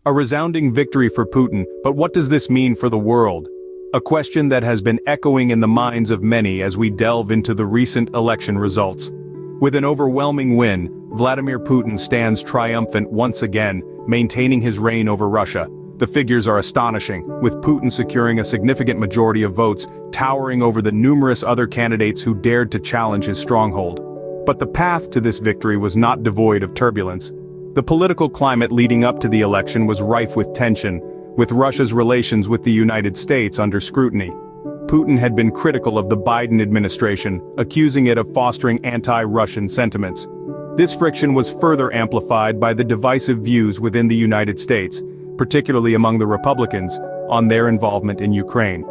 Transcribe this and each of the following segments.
A resounding victory for Putin, but what does this mean for the world? A question that has been echoing in the minds of many as we delve into the recent election results. With an overwhelming win, Vladimir Putin stands triumphant once again, maintaining his reign over Russia. The figures are astonishing, with Putin securing a significant majority of votes, towering over the numerous other candidates who dared to challenge his stronghold. But the path to this victory was not devoid of turbulence. The political climate leading up to the election was rife with tension, with Russia's relations with the United States under scrutiny. Putin had been critical of the Biden administration, accusing it of fostering anti-Russian sentiments. This friction was further amplified by the divisive views within the United States, particularly among the Republicans, on their involvement in Ukraine.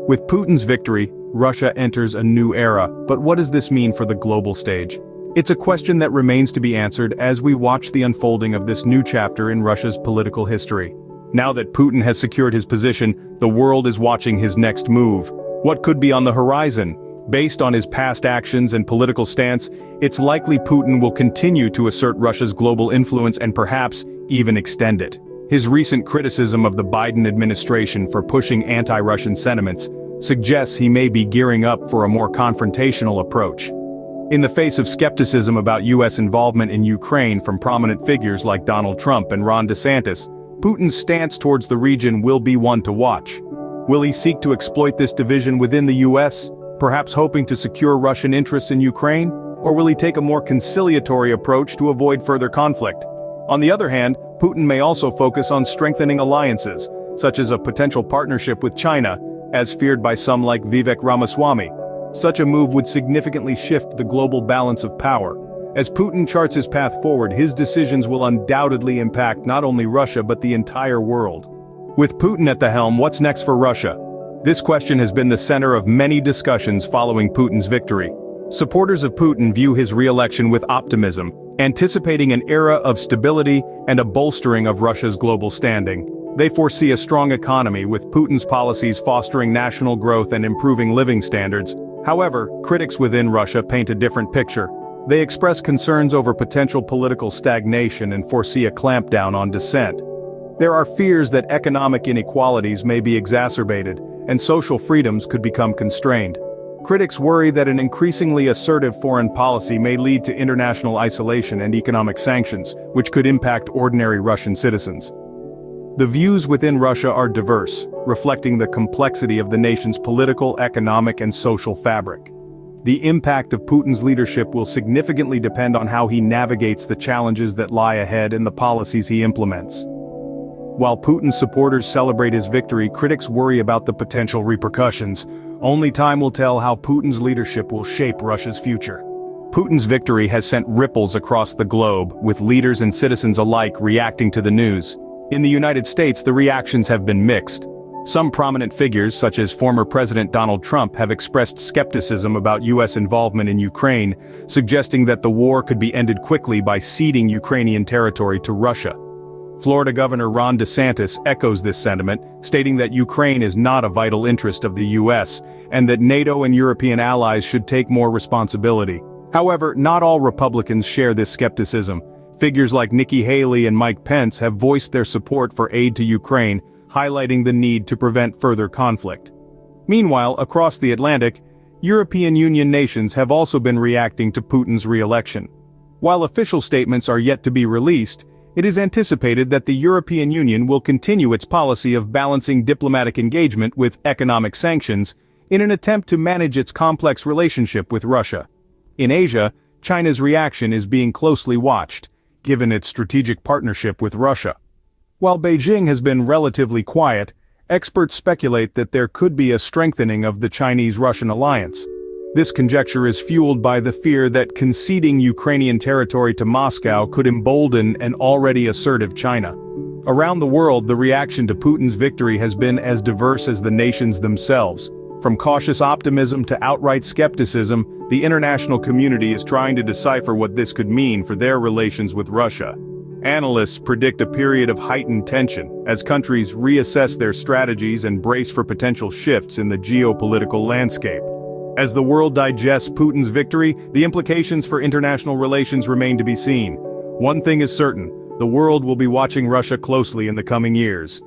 With Putin's victory, Russia enters a new era, but what does this mean for the global stage? It's a question that remains to be answered as we watch the unfolding of this new chapter in Russia's political history. Now that Putin has secured his position, the world is watching his next move. What could be on the horizon? Based on his past actions and political stance, it's likely Putin will continue to assert Russia's global influence and perhaps even extend it. His recent criticism of the Biden administration for pushing anti-Russian sentiments suggests he may be gearing up for a more confrontational approach. In the face of skepticism about U.S. involvement in Ukraine from prominent figures like Donald Trump and Ron DeSantis, Putin's stance towards the region will be one to watch. Will he seek to exploit this division within the U.S., perhaps hoping to secure Russian interests in Ukraine, or will he take a more conciliatory approach to avoid further conflict? On the other hand, Putin may also focus on strengthening alliances, such as a potential partnership with China, as feared by some like Vivek Ramaswamy. Such a move would significantly shift the global balance of power. As Putin charts his path forward, his decisions will undoubtedly impact not only Russia but the entire world. With Putin at the helm, what's next for Russia? This question has been the center of many discussions following Putin's victory. Supporters of Putin view his re-election with optimism, anticipating an era of stability and a bolstering of Russia's global standing. They foresee a strong economy, with Putin's policies fostering national growth and improving living standards. However, critics within Russia paint a different picture. They express concerns over potential political stagnation and foresee a clampdown on dissent. There are fears that economic inequalities may be exacerbated, and social freedoms could become constrained. Critics worry that an increasingly assertive foreign policy may lead to international isolation and economic sanctions, which could impact ordinary Russian citizens. The views within Russia are diverse, reflecting the complexity of the nation's political, economic, and social fabric. The impact of Putin's leadership will significantly depend on how he navigates the challenges that lie ahead and the policies he implements. While Putin's supporters celebrate his victory, critics worry about the potential repercussions. Only time will tell how Putin's leadership will shape Russia's future. Putin's victory has sent ripples across the globe, with leaders and citizens alike reacting to the news. In the United States, the reactions have been mixed. Some prominent figures, such as former President Donald Trump, have expressed skepticism about U.S. involvement in Ukraine, suggesting that the war could be ended quickly by ceding Ukrainian territory to Russia. Florida Governor Ron DeSantis echoes this sentiment, stating that Ukraine is not a vital interest of the U.S., and that NATO and European allies should take more responsibility. However, not all Republicans share this skepticism. Figures like Nikki Haley and Mike Pence have voiced their support for aid to Ukraine, highlighting the need to prevent further conflict. Meanwhile, across the Atlantic, European Union nations have also been reacting to Putin's re-election. While official statements are yet to be released, it is anticipated that the European Union will continue its policy of balancing diplomatic engagement with economic sanctions in an attempt to manage its complex relationship with Russia. In Asia, China's reaction is being closely watched, given its strategic partnership with Russia. While Beijing has been relatively quiet, experts speculate that there could be a strengthening of the Chinese-Russian alliance. This conjecture is fueled by the fear that conceding Ukrainian territory to Moscow could embolden an already assertive China. Around the world, the reaction to Putin's victory has been as diverse as the nations themselves. From cautious optimism to outright skepticism, the international community is trying to decipher what this could mean for their relations with Russia. Analysts predict a period of heightened tension as countries reassess their strategies and brace for potential shifts in the geopolitical landscape. As the world digests Putin's victory, the implications for international relations remain to be seen. One thing is certain: the world will be watching Russia closely in the coming years.